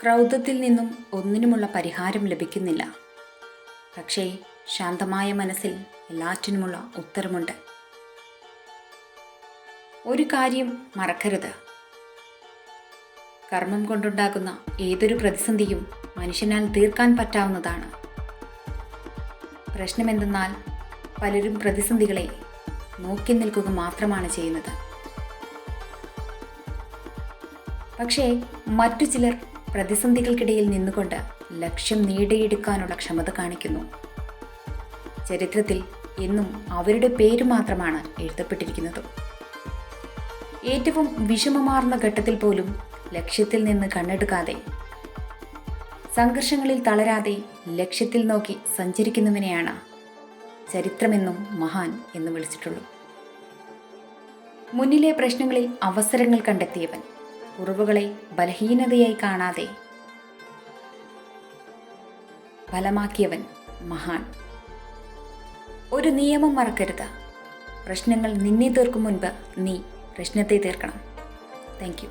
ക്രൗധത്തിൽ നിന്നും ഒന്നിനുമുള്ള പരിഹാരം ലഭിക്കുന്നില്ല. പക്ഷേ ശാന്തമായ മനസ്സിൽ എല്ലാറ്റിനുമുള്ള ഉത്തരമുണ്ട്. ഒരു കാര്യം മറക്കരുത്. കർമ്മം കൊണ്ടുണ്ടാകുന്ന ഏതൊരു പ്രതിസന്ധിയും മനുഷ്യനാൽ തീർക്കാൻ പറ്റാവുന്നതാണ്. പ്രശ്നമെന്തെന്നാൽ പലരും പ്രതിസന്ധികളെ നോക്കി നിൽക്കുക മാത്രമാണ് ചെയ്യുന്നത്. പക്ഷേ മറ്റു ചിലർ പ്രതിസന്ധികൾക്കിടയിൽ നിന്നുകൊണ്ട് ലക്ഷ്യം നേടിയെടുക്കാനുള്ള ക്ഷമത കാണിക്കുന്നു. ചരിത്രത്തിൽ എന്നും അവരുടെ പേര് മാത്രമാണ് എഴുതപ്പെട്ടിരിക്കുന്നത്. ഏറ്റവും വിഷമമാർന്ന ഘട്ടത്തിൽ പോലും ലക്ഷ്യത്തിൽ നിന്ന് കണ്ണെടുക്കാതെ, സംഘർഷങ്ങളിൽ തളരാതെ ലക്ഷ്യത്തിൽ നോക്കി സഞ്ചരിക്കുന്നവനെയാണ് ചരിത്രമെന്നും മഹാൻ എന്ന് വിളിച്ചിട്ടുള്ളൂ. മുന്നിലെ പ്രശ്നങ്ങളിൽ അവസരങ്ങൾ കണ്ടെത്തിയവൻ, കുറവുകളെ ബലഹീനതയായി കാണാതെ ഫലമാക്കിയവൻ മഹാൻ. ഒരു നിയമം മറക്കരുത്: പ്രശ്നങ്ങൾ നിന്നെ തീർക്കും മുൻപ് നീ പ്രശ്നത്തെ തീർക്കണം. Thank you.